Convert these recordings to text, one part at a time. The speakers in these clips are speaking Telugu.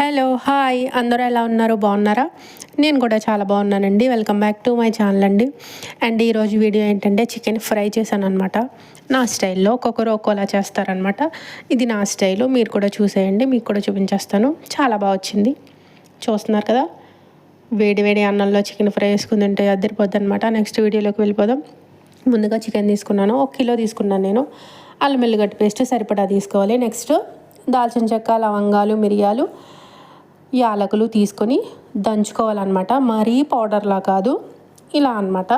హలో హాయ్ అందరూ ఎలా ఉన్నారు బాగున్నారా? నేను కూడా చాలా బాగున్నానండి. Welcome back to my channel అండి. అండ్ ఈరోజు వీడియో ఏంటంటే చికెన్ ఫ్రై చేశాను అనమాట. నా స్టైల్లో ఒక్కొక్కరు ఒక్కోలా చేస్తారనమాట. ఇది నా స్టైలు, మీరు కూడా చూసేయండి, మీకు కూడా చూపించేస్తాను. చాలా బాగా వచ్చింది, చూస్తున్నారు కదా. వేడి వేడి అన్నంలో చికెన్ ఫ్రై వేసుకుని తింటే అద్దరిపోద్ది అనమాట. నెక్స్ట్ వీడియోలోకి వెళ్ళిపోదాం. ముందుగా చికెన్ తీసుకున్నాను, 1 కిలో తీసుకున్నాను నేను. అల్లం వెల్లిగడ్డ పేస్ట్ సరిపడా తీసుకోవాలి. నెక్స్ట్ దాల్చిన చెక్క, లవంగాలు, మిరియాలు, యాలకులు తీసుకొని దంచుకోవాలన్నమాట. మరీ పౌడర్లా కాదు, ఇలా అనమాట.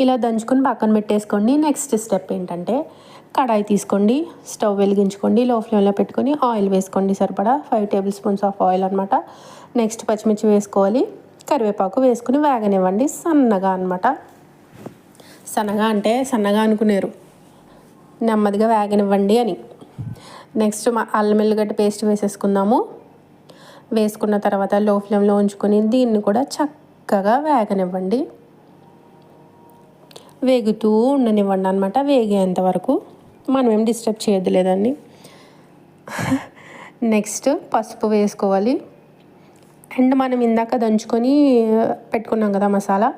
ఇలా దంచుకొని పక్కన పెట్టేసుకోండి. నెక్స్ట్ స్టెప్ ఏంటంటే కడాయి తీసుకోండి, స్టవ్ వెలిగించుకోండి, లో ఫ్లేమ్లో పెట్టుకొని ఆయిల్ వేసుకోండి. సరిపడా 5 టేబుల్ స్పూన్స్ ఆఫ్ ఆయిల్ అనమాట. నెక్స్ట్ పచ్చిమిర్చి వేసుకోవాలి, కరివేపాకు వేసుకుని వేగనివ్వండి సన్నగా అనమాట. సన్నగా అంటే సన్నగా అనుకునేరు, నెమ్మదిగా వేగనివ్వండి అని. నెక్స్ట్ అల్లం వెల్లిగడ్డ పేస్ట్ వేసేసుకుందాము. వేసుకున్న తర్వాత లో ఫ్లేమ్లో ఉంచుకొని దీన్ని కూడా చక్కగా వేగనివ్వండి, వేగుతూ ఉండనివ్వండి అనమాట. వేగేంత వరకు మనం ఏం డిస్టర్బ్ చేయొద్దు లేదండి. నెక్స్ట్ పసుపు వేసుకోవాలి. అండ్ మనం ఇందాక దంచుకొని పెట్టుకున్నాం కదా మసాలా,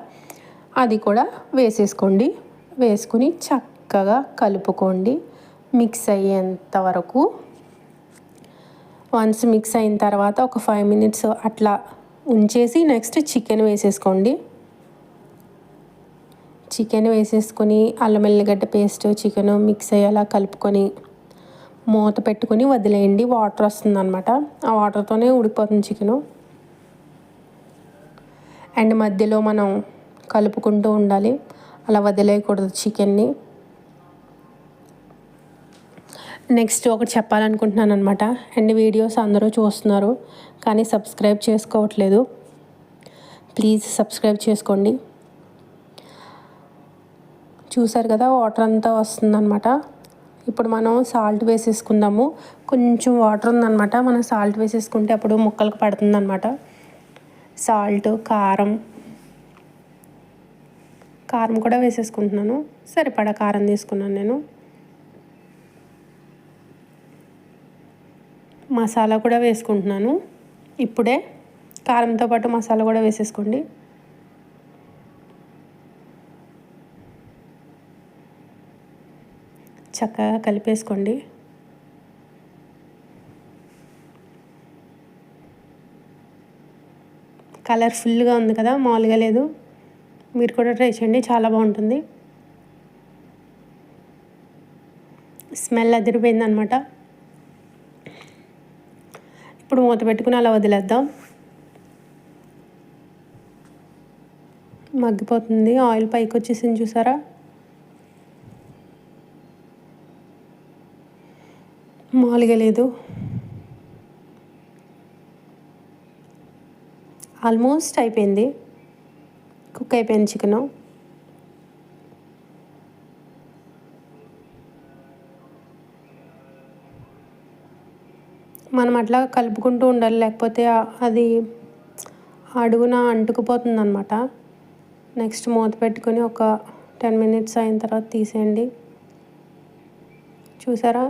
అది కూడా వేసేసుకోండి. వేసుకుని చక్కగా కలుపుకోండి మిక్స్ అయ్యేంత వరకు. వన్స్ మిక్స్ అయిన తర్వాత ఒక 5 మినిట్స్ అట్లా ఉంచేసి నెక్స్ట్ చికెన్ వేసేసుకోండి. చికెన్ వేసేసుకొని అల్లం వెల్లిగడ్డ పేస్ట్, చికెన్ మిక్స్ అయ్యేలా కలుపుకొని మూత పెట్టుకొని వదిలేయండి. వాటర్ వస్తుందన్నమాట, ఆ వాటర్తోనే ఉడికిపోతుంది చికెను. అండ్ మధ్యలో మనం కలుపుకుంటూ ఉండాలి, అలా వదిలేయకూడదు చికెన్ని. నెక్స్ట్ ఒకటి చెప్పాలనుకుంటున్నాను అనమాట. అండ్ వీడియోస్ అందరూ చూస్తున్నారు కానీ సబ్స్క్రైబ్ చేసుకోవట్లేదు. ప్లీజ్ సబ్స్క్రైబ్ చేసుకోండి. చూసారు కదా వాటర్ అంతా వస్తుందన్నమాట. ఇప్పుడు మనం సాల్ట్ వేసేసుకుందాము. కొంచెం వాటర్ ఉందన్నమాట, మనం సాల్ట్ వేసేసుకుంటే అప్పుడు ముక్కలకు పడుతుందన్నమాట. సాల్ట్, కారం కూడా వేసేసుకుంటున్నాను. సరిపడా కారం తీసుకున్నాను నేను. మసాలా కూడా వేసుకుంటున్నాను ఇప్పుడే. కారంతో పాటు మసాలా కూడా వేసేసుకోండి. చక్కగా కలిపేసుకోండి. కలర్ఫుల్గా ఉంది కదా, మామూలుగా లేదు. మీరు కూడా ట్రై చేయండి, చాలా బాగుంటుంది. స్మెల్ అదిరిపోయిందనమాట. ఇప్పుడు మూత పెట్టుకుని అలా వదిలేద్దాం. మగ్గిపోతుంది, ఆయిల్ పైకి వచ్చేసింది చూసారా. మామూలుగా లేదు, ఆల్మోస్ట్ అయిపోయింది, కుక్ అయిపోయింది చికెను. మనం అట్లా కలుపుకుంటూ ఉండాలి, లేకపోతే అది అడుగున అంటుకుపోతుంది అనమాట. నెక్స్ట్ మూత పెట్టుకొని ఒక 10 మినిట్స్ అయిన తర్వాత తీసేయండి. చూసారా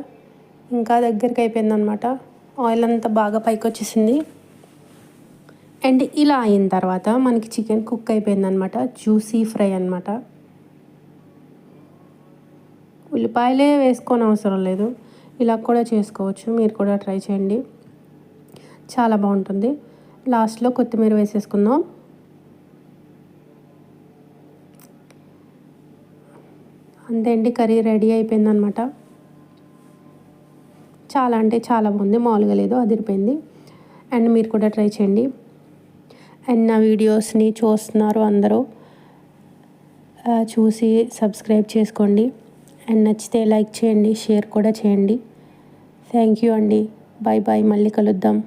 ఇంకా దగ్గరికి అయిపోయింది అనమాట, ఆయిల్ అంతా బాగా పైకి వచ్చేసింది. అండ్ ఇలా అయిన తర్వాత మనకి చికెన్ కుక్ అయిపోయింది అనమాట. జ్యూసీ ఫ్రై అనమాట. ఉల్లిపాయలే వేసుకోని అవసరం లేదు, ఇలా కూడా చేసుకోవచ్చు. మీరు కూడా ట్రై చేయండి, చాలా బాగుంటుంది. లాస్ట్లో కొత్తిమీర వేసేసుకుందాం. అంతే అండి, కర్రీ రెడీ అయిపోయిందనమాట. చాలా అంటే చాలా బాగుంది, మామూలుగా లేదు, అదిరిపోయింది. అండ్ మీరు కూడా ట్రై చేయండి. అండ్ నా వీడియోస్ని చూస్తున్నారు అందరూ, చూసి సబ్స్క్రైబ్ చేసుకోండి. అండ్ నచ్చితే లైక్ చేయండి, షేర్ కూడా చేయండి. థ్యాంక్ యూ అండి. బాయ్ బాయ్, మళ్ళీ కలుద్దాం.